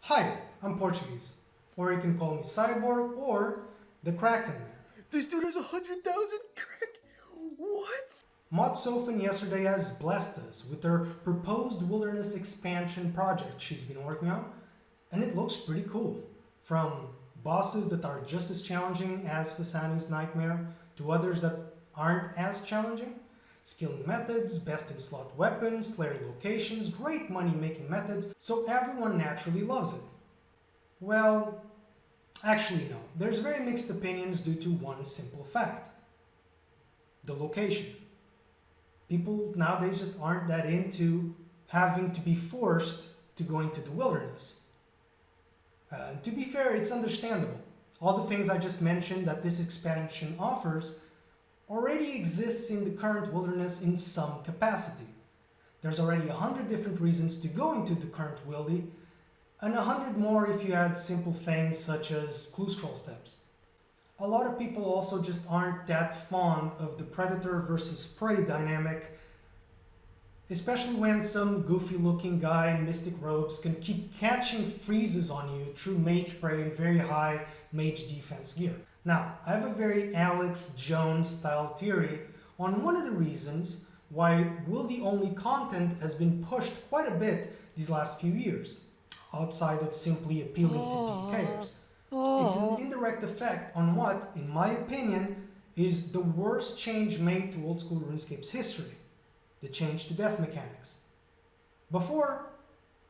Hi, I'm Portuguese, or you can call me Cyborg or the Kraken Man. This dude has 100,000 crack. What? Mod Soffan yesterday has blessed us with her proposed wilderness expansion project she's been working on, and it looks pretty cool. From bosses that are just as challenging as Fasani's Nightmare to others that aren't as challenging, skilling methods, best in slot weapons, layered locations, great money making methods, so everyone naturally loves it. Well, actually no, there's very mixed opinions due to one simple fact. The location. People nowadays just aren't that into having to be forced to go into the wilderness. To be fair, it's understandable. All the things I just mentioned that this expansion offers already exists in the current wilderness in some capacity. There's already 100 different reasons to go into the current wildy, and 100 more if you add simple things such as clue scroll steps. A lot of people also just aren't that fond of the predator versus prey dynamic, especially when some goofy looking guy in mystic robes can keep catching freezes on you through mage spray and very high mage defense gear. Now, I have a very Alex Jones style theory on one of the reasons why wildy only content has been pushed quite a bit these last few years, outside of simply appealing to PKers. It's an indirect effect on what, in my opinion, is the worst change made to old school RuneScape's history, the change to death mechanics. Before,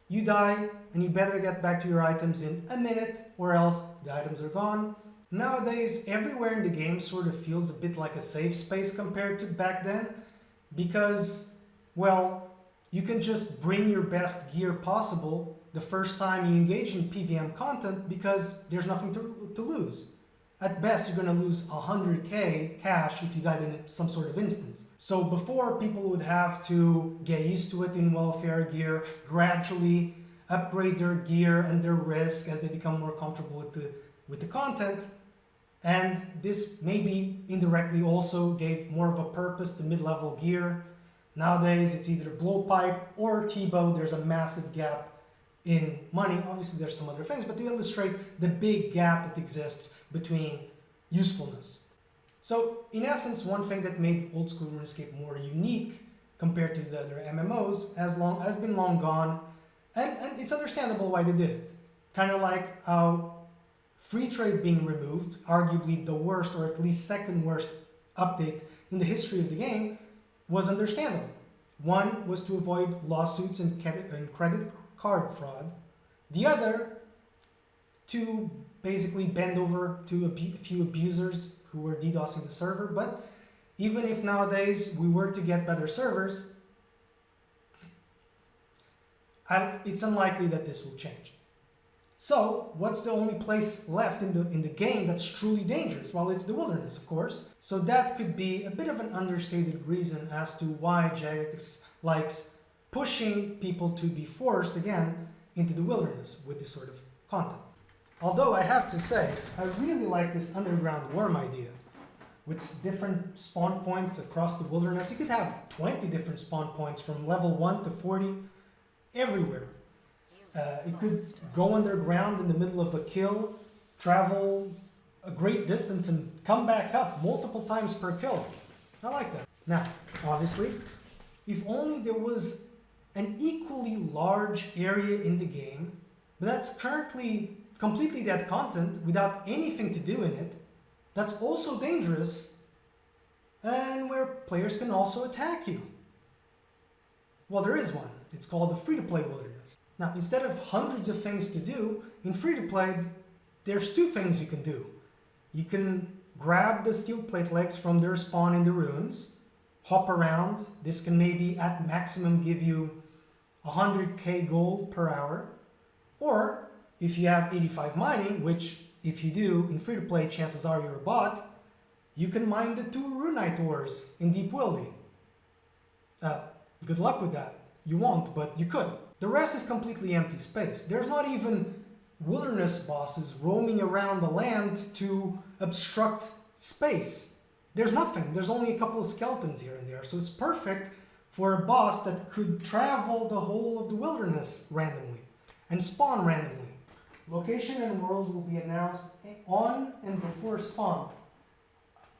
you die and you better get back to your items in a minute or else the items are gone. Nowadays, everywhere in the game sort of feels a bit like a safe space compared to back then because, well, you can just bring your best gear possible the first time you engage in PVM content because there's nothing to lose. At best, you're going to lose 100k cash if you died in some sort of instance. So before, people would have to get used to it in welfare gear, gradually upgrade their gear and their risk as they become more comfortable with the content. And this maybe indirectly also gave more of a purpose to mid-level gear. Nowadays, it's either blowpipe or T-bow. There's a massive gap in money. Obviously, there's some other things, but to illustrate the big gap that exists between usefulness. So, in essence, one thing that made old school RuneScape more unique compared to the other MMOs has been long gone, and it's understandable why they did it. Kind of like how free trade being removed, arguably the worst or at least second worst update in the history of the game, was understandable. One was to avoid lawsuits and credit card fraud. The other, to basically bend over to a few abusers who were DDoSing the server. But even if nowadays we were to get better servers, it's unlikely that this will change. So, what's the only place left in the game that's truly dangerous? Well, it's the wilderness, of course. So that could be a bit of an understated reason as to why Jagex likes pushing people to be forced again into the wilderness with this sort of content. Although I have to say, I really like this underground worm idea. With different spawn points across the wilderness, you could have 20 different spawn points from level 1 to 40 everywhere. It could go underground in the middle of a kill, travel a great distance and come back up multiple times per kill. I like that. Now, obviously, if only there was an equally large area in the game, but that's currently completely dead content without anything to do in it, that's also dangerous, and where players can also attack you. Well, there is one. It's called the free-to-play wilderness. Now, instead of hundreds of things to do, in free-to-play, there's two things you can do. You can grab the steel plate legs from their spawn in the ruins, hop around. This can maybe at maximum give you 100k gold per hour. Or, if you have 85 mining, which if you do, in free-to-play, chances are you're a bot, you can mine the 2 runelite ores in Deep Wildy. Good luck with that. You won't, but you could. The rest is completely empty space. There's not even wilderness bosses roaming around the land to obstruct space. There's nothing. There's only a couple of skeletons here and there. So it's perfect for a boss that could travel the whole of the wilderness randomly and spawn randomly. Location and world will be announced on and before spawn.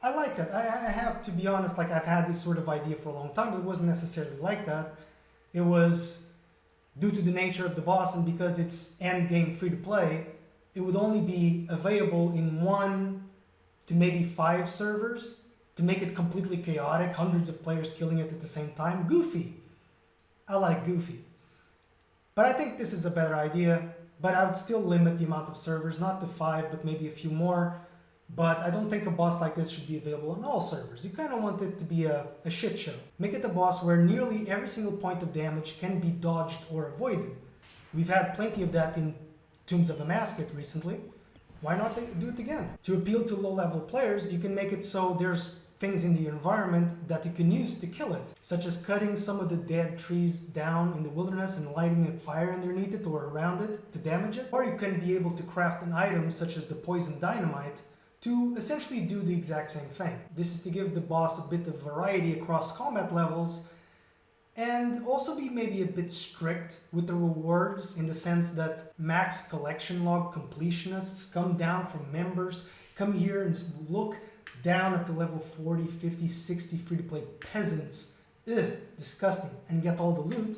I like that. I have to be honest, like I've had this sort of idea for a long time, but it wasn't necessarily like that. It was due to the nature of the boss and because it's end game free to play, it would only be available in 1 to maybe 5 servers to make it completely chaotic, hundreds of players killing it at the same time. Goofy. I like goofy. But I think this is a better idea, but I would still limit the amount of servers, not to 5, but maybe a few more. But I don't think a boss like this should be available on all servers. You kind of want it to be a shit show. Make it a boss where nearly every single point of damage can be dodged or avoided. We've had plenty of that in Tombs of a Masket recently. Why not do it again? To appeal to low-level players, you can make it so there's things in the environment that you can use to kill it, such as cutting some of the dead trees down in the wilderness and lighting a fire underneath it or around it to damage it. Or you can be able to craft an item such as the poison dynamite to essentially do the exact same thing. This is to give the boss a bit of variety across combat levels and also be maybe a bit strict with the rewards in the sense that max collection log completionists come down from members, come here and look down at the level 40, 50, 60 free-to-play peasants, disgusting, and get all the loot.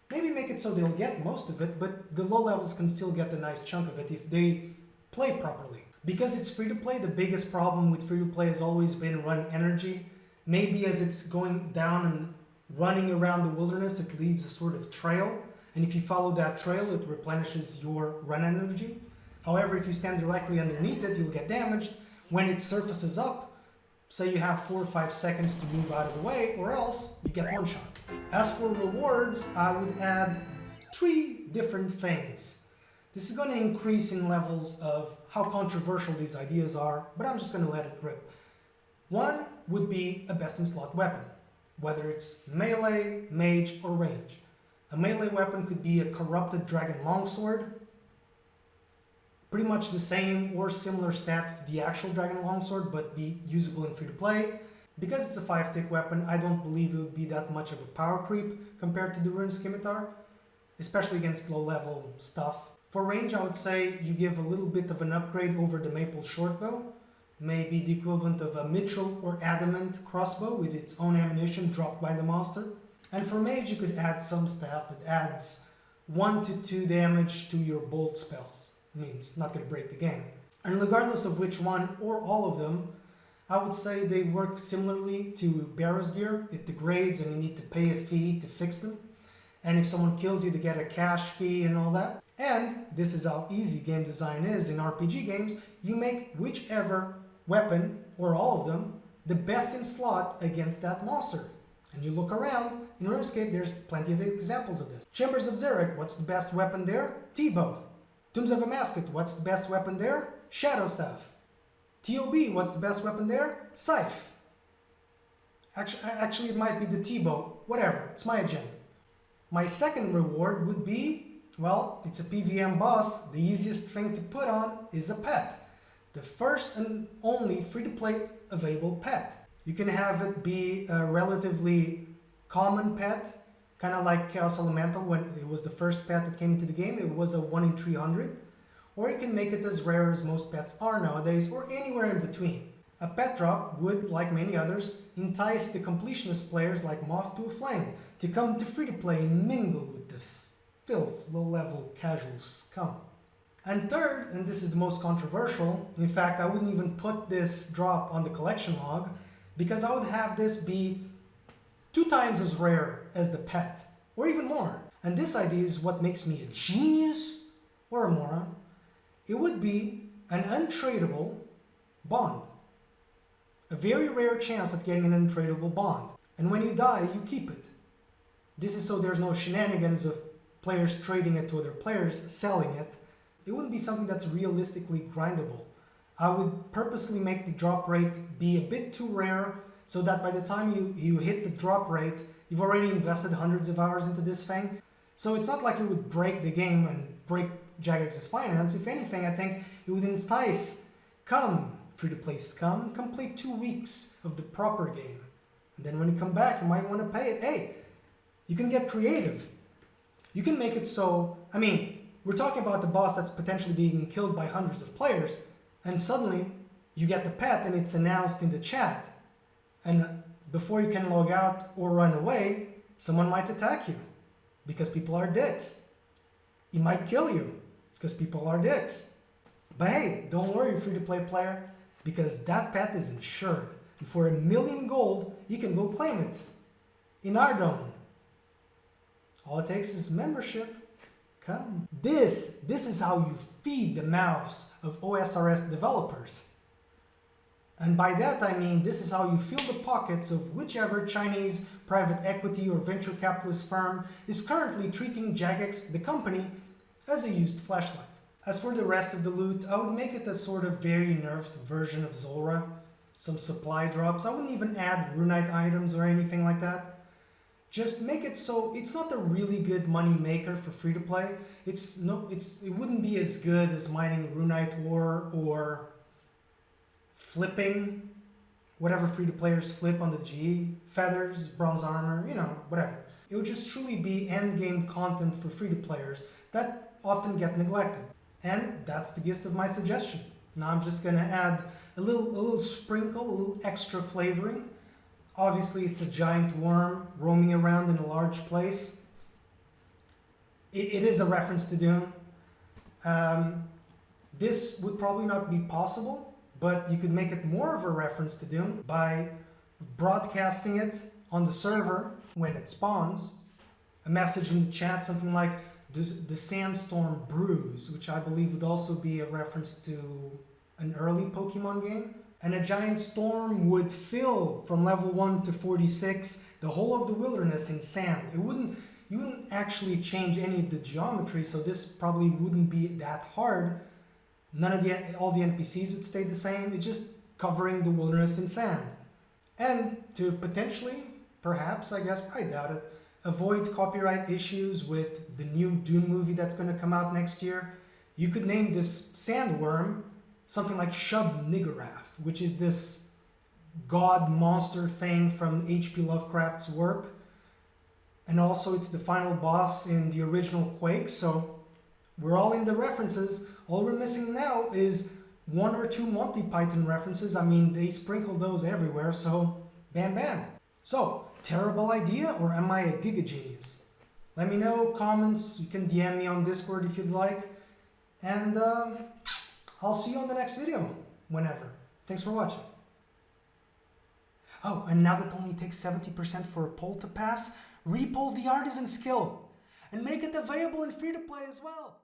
Maybe make it so they'll get most of it, but the low levels can still get a nice chunk of it if they play properly. Because it's free-to-play, the biggest problem with free-to-play has always been run energy. Maybe as it's going down and running around the wilderness, it leaves a sort of trail, and if you follow that trail, it replenishes your run energy. However, if you stand directly underneath it, you'll get damaged. When it surfaces up, say you have 4 or 5 seconds to move out of the way, or else you get one shot. As for rewards, I would add 3 different things. This is going to increase in levels of how controversial these ideas are, but I'm just going to let it rip. One would be a best-in-slot weapon, whether it's melee, mage, or range. A melee weapon could be a corrupted dragon longsword, pretty much the same or similar stats to the actual dragon longsword, but be usable in free-to-play. Because it's a 5-tick weapon, I don't believe it would be that much of a power creep compared to the rune scimitar, especially against low-level stuff. For range, I would say you give a little bit of an upgrade over the maple shortbow, maybe the equivalent of a mithril or adamant crossbow with its own ammunition dropped by the monster. And for mage, you could add some stuff that adds 1 to 2 damage to your bolt spells. I mean, it's not going to break the game. And regardless of which one or all of them, I would say they work similarly to Barrow's gear. It degrades and you need to pay a fee to fix them. And if someone kills you, they get a cash fee and all that. And this is how easy game design is in RPG games. You make whichever weapon, or all of them, the best in slot against that monster. And you look around, in RuneScape there's plenty of examples of this. Chambers of Xeric, what's the best weapon there? T-bow. Tombs of a Masket, what's the best weapon there? Shadow Staff. TOB, what's the best weapon there? Scythe. Actually it might be the T-bow, whatever, it's my agenda. My second reward would be, well, it's a PVM boss, the easiest thing to put on is a pet. The first and only free-to-play available pet. You can have it be a relatively common pet, kind of like Chaos Elemental when it was the first pet that came into the game. It was a 1 in 300. Or you can make it as rare as most pets are nowadays, or anywhere in between. A pet drop would, like many others, entice the completionist players like Moth to a Flame to come to free-to-play and mingle with the filth, low-level casual scum. And third, and this is the most controversial, in fact I wouldn't even put this drop on the collection log, because I would have this be 2 times as rare as the pet, or even more. And this idea is what makes me a genius or a moron. It would be an untradeable bond. A very rare chance at getting an untradeable bond. And when you die, you keep it. This is so there's no shenanigans of players trading it to other players, selling it. It wouldn't be something that's realistically grindable. I would purposely make the drop rate be a bit too rare so that by the time you hit the drop rate, you've already invested hundreds of hours into this thing. So it's not like it would break the game and break Jagex's finance. If anything, I think it would entice, come free-to-play scum, complete 2 weeks of the proper game. And then when you come back, you might want to pay it. Hey, you can get creative. You can make it so, I mean, We're talking about the boss that's potentially being killed by hundreds of players, and suddenly you get the pet and it's announced in the chat. And before you can log out or run away, someone might attack you because people are dicks. He might kill you because people are dicks. But hey, don't worry, free-to-play player, because that pet is insured. And for 1,000,000 gold, you can go claim it in our dome. All it takes is membership. Come. This is how you feed the mouths of OSRS developers. And by that I mean this is how you fill the pockets of whichever Chinese private equity or venture capitalist firm is currently treating Jagex, the company, as a used flashlight. As for the rest of the loot, I would make it a sort of very nerfed version of Zulrah. Some supply drops. I wouldn't even add runelite items or anything like that. Just make it so it's not a really good money maker for free to play. It wouldn't be as good as mining runelite ore or flipping whatever free to players flip on the G, feathers, bronze armor, you know, whatever. It would just truly be end game content for free to players that often get neglected. And that's the gist of my suggestion. Now I'm just gonna add a little sprinkle, a little extra flavoring. Obviously it's a giant worm roaming around in a large place. It is a reference to Dune. This would probably not be possible, but you could make it more of a reference to Dune by broadcasting it on the server when it spawns. A message in the chat, something like the sandstorm brews, which I believe would also be a reference to an early Pokemon game. And a giant storm would fill from level 1 to 46 the whole of the wilderness in sand. You wouldn't actually change any of the geometry, so this probably wouldn't be that hard. All the NPCs would stay the same. It's just covering the wilderness in sand. And to potentially, perhaps, I guess, I doubt it, avoid copyright issues with the new Dune movie that's going to come out next year, you could name this sandworm something like Shub-Niggurath, which is this god monster thing from H.P. Lovecraft's work. And also it's the final boss in the original Quake, so we're all in the references. All we're missing now is 1 or 2 Monty Python references. I mean, they sprinkle those everywhere, so bam bam. So, terrible idea, or am I a giga genius? Let me know, comments, you can DM me on Discord if you'd like. And I'll see you on the next video, whenever. Thanks for watching. Oh, and now that it only takes 70% for a poll to pass, repoll the artisan skill and make it available in free to play as well.